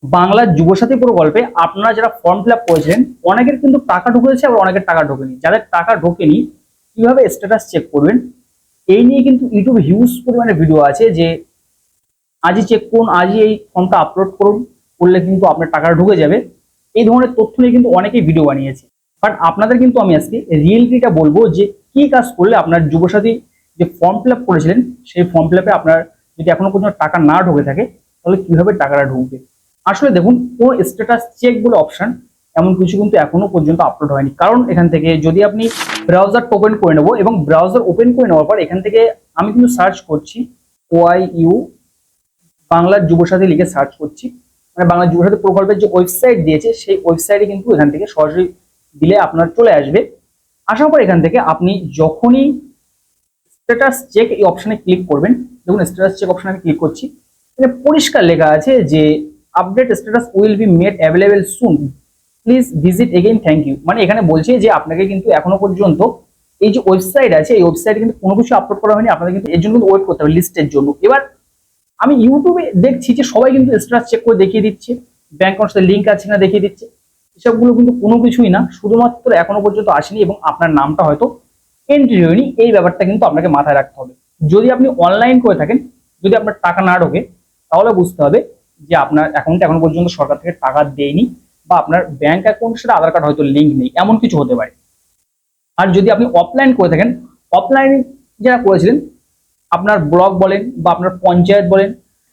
বাংলার যুবসাথী প্রকল্পে আপনারা যারা ফর্ম ফিল আপ করেছিলেন অনেকের কিন্তু টাকা ঢুকেছে, আবার অনেকের টাকা ঢোকেনি। যাদের টাকা ঢোকেনি কিভাবে স্ট্যাটাস চেক করবেন এই নিয়ে কিন্তু ইউটিউবে হিউজ পরিমাণে ভিডিও আছে, যে আজই চেক করুন, আজই এই ফর্মটা আপলোড করুন, করলে কিন্তু আপনার টাকা ঢুকে যাবে। এই ধরনের তথ্য নিয়ে কিন্তু অনেকেই ভিডিও বানিয়েছে। বাট আপনাদের কিন্তু আমি আজকে রিয়েলিটিটা বলবো যে কি কাজ করলে আপনার যুবসাথী যে ফর্ম ফিল আপ করেছিলেন সেই ফর্ম ফিল আপে আপনার যদি এখনো পর্যন্ত টাকা না ঢুকে থাকে তাহলে কিভাবে টাকাটা ঢুকবে। আসলে দেখুন, কোন স্ট্যাটাস চেক বলে অপশন এমন কিছু কিন্তু এখনো পর্যন্ত আপলোড হয়নি। কারণ এখান থেকে যদি আপনি ব্রাউজার ওপেন করে নেবো এবং ব্রাউজার ওপেন করে নেওয়ার পর এখান থেকে আমি কিন্তু সার্চ করছি OIU বাংলার যুবসাথী লিখে সার্চ করছি, মানে বাংলা যুবসাথী প্রকল্পের যে ওয়েবসাইট দিয়েছে সেই ওয়েবসাইটে কিন্তু এখান থেকে সরাসরি দিলে আপনার চলে আসবে। আসার পর এখান থেকে আপনি যখনই স্ট্যাটাস চেক এই অপশনে ক্লিক করবেন, দেখুন স্ট্যাটাস চেক অপশনে আমি ক্লিক করছি, এখানে পরিষ্কার লেখা আছে যে update status will be made available soon, please visit again, thank you. মানে এখানে বলছে যে আপনাকে কিন্তু এখনো পর্যন্ত এই যে ওয়েবসাইট আছে এই ওয়েবসাইটে কিন্তু কোনো কিছু আপলোড করা হয়নি, আপনাদের কিন্তু এর জন্য কিন্তু ওয়েট করতে হবে লিস্টের জন্য। এবার আমি ইউটিউবে দেখছি যে সবাই কিন্তু স্ট্যাটাস চেক করে দেখিয়ে দিচ্ছে, ব্যাংক অ্যাকাউন্টের সাথে লিঙ্ক আছে না দেখিয়ে দিচ্ছে। এসবগুলো কিন্তু কোনো কিছুই না, শুধুমাত্র এখনো পর্যন্ত আসেনি এবং আপনার নামটা হয়তো এন্ট্রি হয়নি। এই ব্যাপারটা কিন্তু আপনাকে মাথায় রাখতে হবে। যদি আপনি অনলাইন করে থাকেন, যদি আপনার টাকা না ঢোকে তাহলে বুঝতে হবে যে আপনার অ্যাকাউন্টে এখনো পর্যন্ত সরকার থেকে টাকা দেয়নি, বা আপনার ব্যাংক অ্যাকাউন্টের সাথে আধার কার্ড হয়তো লিঙ্ক নেই, এমন কিছু হতে পারে। আর যদি আপনি অফলাইন করে থাকেন, অফলাইন যারা করেছিলেন আপনার ব্লক বলেন বা আপনার পঞ্চায়েত বলেন,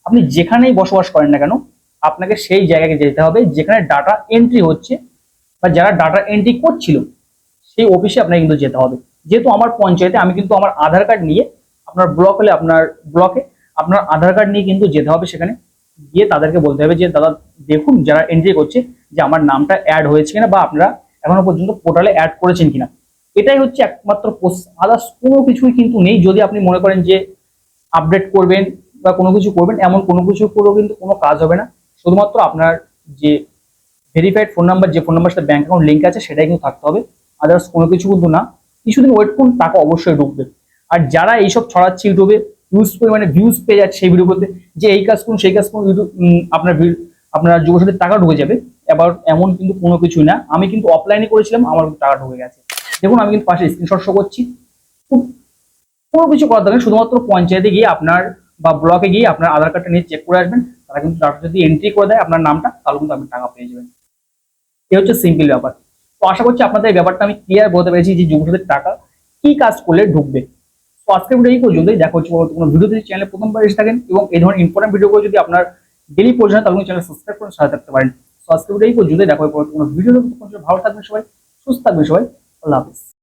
আপনি যেখানেই বসবাস করেন না কেন আপনাকে সেই জায়গায় যেতে হবে যেখানে ডাটা এন্ট্রি হচ্ছে, বা যারা ডাটা এন্ট্রি করছিল সেই অফিসে আপনাকে কিন্তু যেতে হবে। যেহেতু আমার পঞ্চায়েতে আমি কিন্তু আমার আধার কার্ড নিয়ে, আপনার ব্লক হলে আপনার ব্লকে আপনার আধার কার্ড নিয়ে কিন্তু যেতে হবে, সেখানে গিয়ে তাদেরকে বলতে হবে যে দাদা দেখুন যারা এন্ট্রি করছে যে আমার নামটা অ্যাড হয়েছে কিনা, বা আপনারা এখনো পর্যন্ত পোর্টালে অ্যাড করেছেন কিনা। এটাই হচ্ছে একমাত্র আদার্স কোনো কিছুই কিন্তু নেই। যদি আপনি মনে করেন যে আপডেট করবেন বা কোনো কিছু করবেন, এমন কোনো কিছু করেও কিন্তু কোনো কাজ হবে না। শুধুমাত্র আপনার যে ভেরিফাইড ফোন নাম্বার, যে ফোন নাম্বার সাথে ব্যাংক অ্যাকাউন্ট লিঙ্ক আছে সেটাই কিন্তু থাকতে হবে, আদার্স কোনো কিছু কিন্তু না। কিছুদিন ওয়েট করুন, টাকা অবশ্যই ঢুকবে। আর যারা এইসব ছড়াচ্ছে ইউটিউবে হিউজ পরিমাণে ভিউজ পেয়ে যাচ্ছে সেই ভিডিও করতে, যে এই কাজ করুন সেই কাজ করুন, ইউটিউব আপনার যুবসাথীর টাকা ঢুকে যাবে, এবার এমন কিন্তু কোনো কিছুই না। আমি কিন্তু অফলাইনে করেছিলাম, আমার টাকা ঢুকে গেছে। দেখুন আমি কিন্তু পাশে স্ক্রিনশট শো করছি। কোনো কিছু করার দরকার নেই, শুধুমাত্র পঞ্চায়েতে গিয়ে আপনার বা ব্লকে গিয়ে আপনার আধার কার্ডটা নিয়ে চেক করে আসবেন। তারা কিন্তু ডাটা যদি এন্ট্রি করে দেয় আপনার নামটা, তাহলে কিন্তু আপনি টাকা পেয়ে যাবেন। এই হচ্ছে সিম্পল ব্যাপার। তো আশা করছি আপনাদের এই ব্যাপারটা আমি ক্লিয়ার বলতে পেরেছি যে যুবসাথীর টাকা কি কাজ করলে ঢুকবে। তো আজকের ভিডিও এই পর্যন্তই, দেখা হচ্ছে কোনো ভিডিও যদি চ্যানেলে প্রথমবার এসে থাকেন এবং এই ধরনের ইম্পর্টেন্ট ভিডিওগুলো যদি আপনার ডেলি প্রয়োজন হয় তাহলে চ্যানেল সাবস্ক্রাইব করে সাথে থাকতে পারেন। তো আজকের ভিডিও এই পর্যন্তই, দেখা হবে কোনো ভিডিও। ভালো থাকবেন সবাই, সুস্থ থাকবেন সবাই, আল্লাহ হাফিজ।